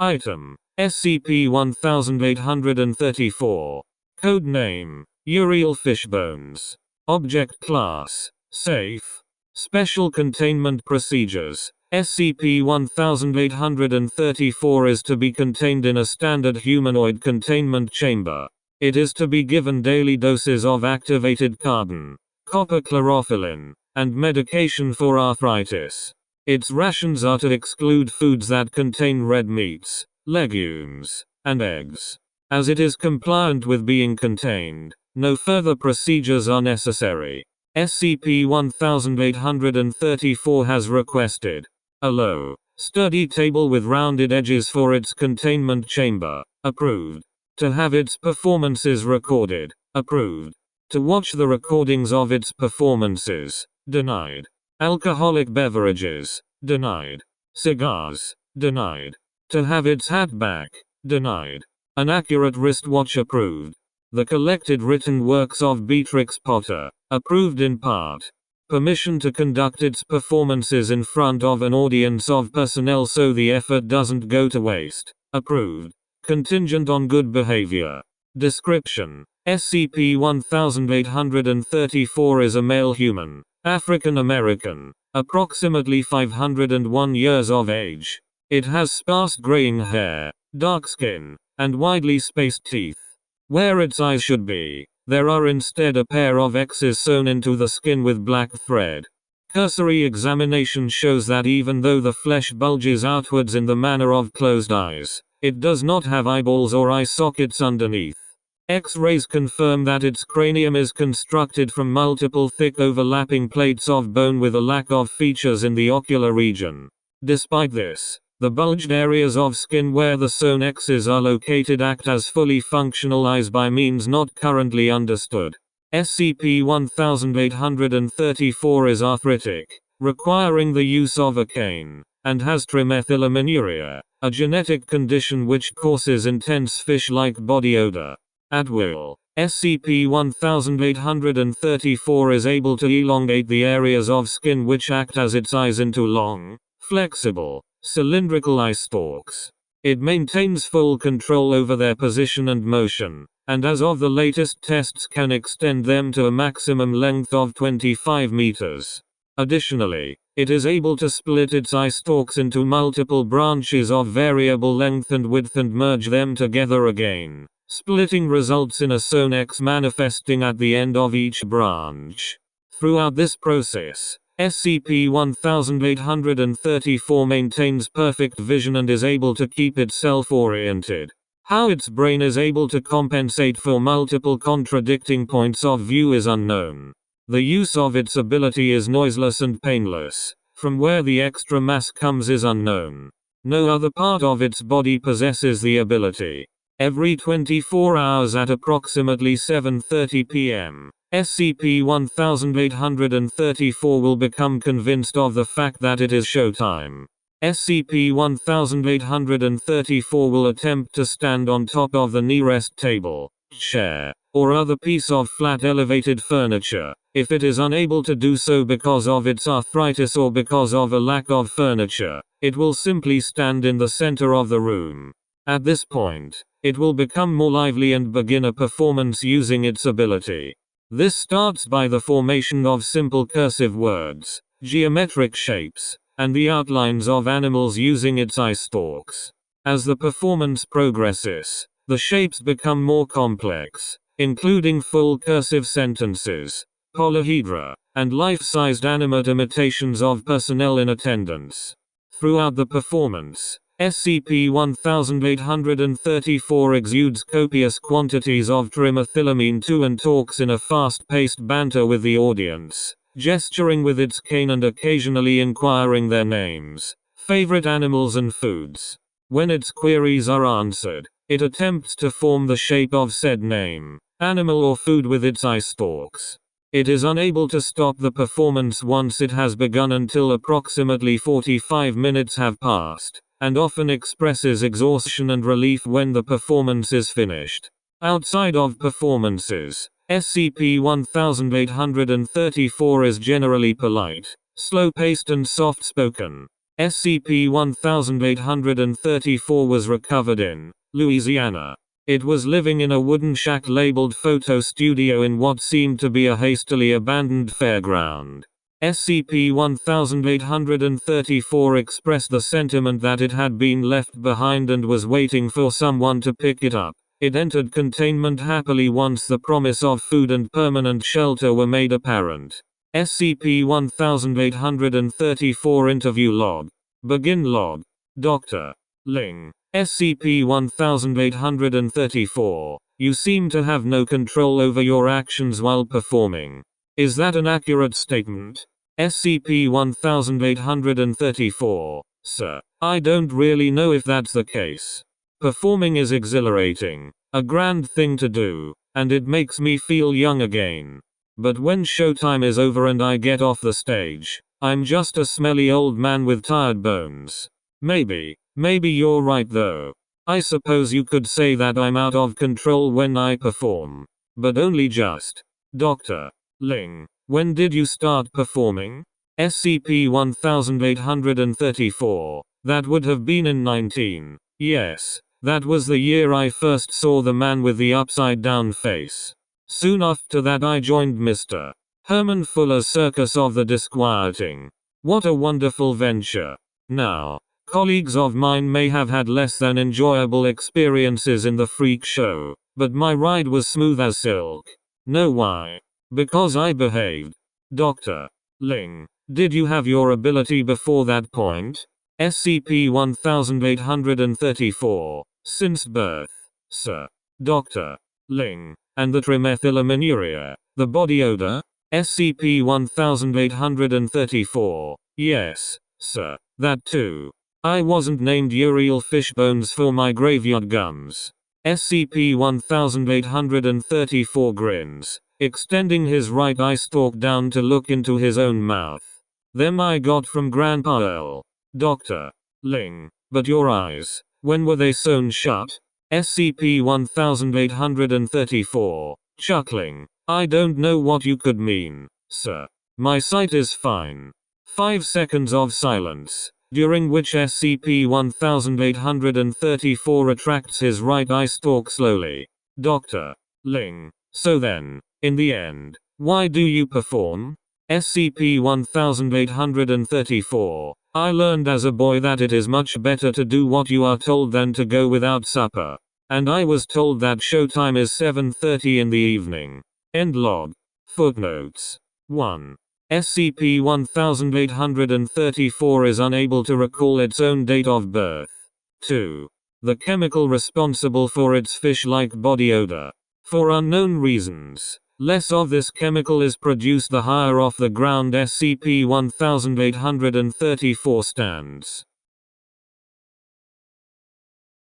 Item: SCP-1834. Code name: Uriel Fishbones. Object Class: Safe. Special Containment Procedures: SCP-1834 is to be contained in a standard humanoid containment chamber. It is to be given daily doses of activated carbon, copper chlorophyllin, and medication for arthritis. Its rations are to exclude foods that contain red meats, legumes, and eggs. As it is compliant with being contained, no further procedures are necessary. SCP-1834 has requested a low, sturdy table with rounded edges for its containment chamber. Approved. To have its performances recorded. Approved. To watch the recordings of its performances. Denied. Alcoholic beverages. Denied. Cigars. Denied. To have its hat back. Denied. An accurate wristwatch. Approved. The collected written works of Beatrix Potter. Approved in part. Permission to conduct its performances in front of an audience of personnel so the effort doesn't go to waste. Approved. Contingent on good behavior. Description: SCP-1834 is a male human, African American, approximately 501 years of age. It has sparse graying hair, dark skin, and widely spaced teeth. Where its eyes should be, there are instead a pair of X's sewn into the skin with black thread. Cursory examination shows that even though the flesh bulges outwards in the manner of closed eyes, it does not have eyeballs or eye sockets underneath. X-rays confirm that its cranium is constructed from multiple thick overlapping plates of bone with a lack of features in the ocular region. Despite this, the bulged areas of skin where the sewn X's are located act as fully functional eyes by means not currently understood. SCP-1834 is arthritic, requiring the use of a cane, and has trimethylaminuria, a genetic condition which causes intense fish-like body odor. At will, SCP-1834 is able to elongate the areas of skin which act as its eyes into long, flexible, cylindrical eye stalks. It maintains full control over their position and motion, and as of the latest tests can extend them to a maximum length of 25 meters. Additionally, it is able to split its eye stalks into multiple branches of variable length and width and merge them together again. Splitting results in a sewn X manifesting at the end of each branch. Throughout this process, SCP-1834 maintains perfect vision and is able to keep itself oriented. How its brain is able to compensate for multiple contradicting points of view is unknown. The use of its ability is noiseless and painless. From where the extra mass comes is unknown. No other part of its body possesses the ability. Every 24 hours at approximately 7:30 p.m., SCP-1834 will become convinced of the fact that it is showtime. SCP-1834 will attempt to stand on top of the nearest table, chair, or other piece of flat elevated furniture. If it is unable to do so because of its arthritis or because of a lack of furniture, it will simply stand in the center of the room. At this point, it will become more lively and begin a performance using its ability. This starts by the formation of simple cursive words, geometric shapes, and the outlines of animals using its eye stalks. As the performance progresses, the shapes become more complex, including full cursive sentences, polyhedra, and life-sized animate imitations of personnel in attendance. Throughout the performance, SCP-1834 exudes copious quantities of trimethylamine-2 and talks in a fast-paced banter with the audience, gesturing with its cane and occasionally inquiring their names, favorite animals and foods. When its queries are answered, it attempts to form the shape of said name, animal or food with its eye stalks. It is unable to stop the performance once it has begun until approximately 45 minutes have passed, and often expresses exhaustion and relief when the performance is finished. Outside of performances, SCP-1834 is generally polite, slow-paced and soft-spoken. SCP-1834 was recovered in Louisiana. It was living in a wooden shack labeled photo studio in what seemed to be a hastily abandoned fairground. SCP-1834 expressed the sentiment that it had been left behind and was waiting for someone to pick it up. It entered containment happily once the promise of food and permanent shelter were made apparent. SCP-1834 Interview Log. Begin Log. Dr. Ling. SCP-1834. You seem to have no control over your actions while performing. Is that an accurate statement? SCP-1834. Sir, I don't really know if that's the case. Performing is exhilarating, a grand thing to do, and it makes me feel young again. But when showtime is over and I get off the stage, I'm just a smelly old man with tired bones. Maybe you're right though. I suppose you could say that I'm out of control when I perform. But only just. Dr. Ling, when did you start performing? SCP-1834. That would have been in 19. Yes, that was the year I first saw the man with the upside down face. Soon after that I joined Mr. Herman Fuller's Circus of the Disquieting. What a wonderful venture. Now, colleagues of mine may have had less than enjoyable experiences in the freak show, but my ride was smooth as silk. Know why? Because I behaved. Dr. Ling, did you have your ability before that point? SCP-1834. Since birth, sir. Dr. Ling. And the trimethylaminiuria, the body odor? SCP-1834. Yes, sir. That too. I wasn't named Uriel Fishbones for my graveyard gums. SCP-1834 grins, extending his right eye stalk down to look into his own mouth. Them I got from Grandpa L. Dr. Ling. But your eyes, when were they sewn shut? SCP-1834. Chuckling. I don't know what you could mean, sir. My sight is fine. 5 seconds of silence, during which SCP-1834 retracts his right eye stalk slowly. Dr. Ling. So then, in the end, why do you perform? SCP-1834. I learned as a boy that it is much better to do what you are told than to go without supper. And I was told that showtime is 7:30 in the evening. End log. Footnotes. 1. SCP-1834 is unable to recall its own date of birth. 2. The chemical responsible for its fish-like body odor. For unknown reasons, less of this chemical is produced the higher off the ground SCP-1834 stands.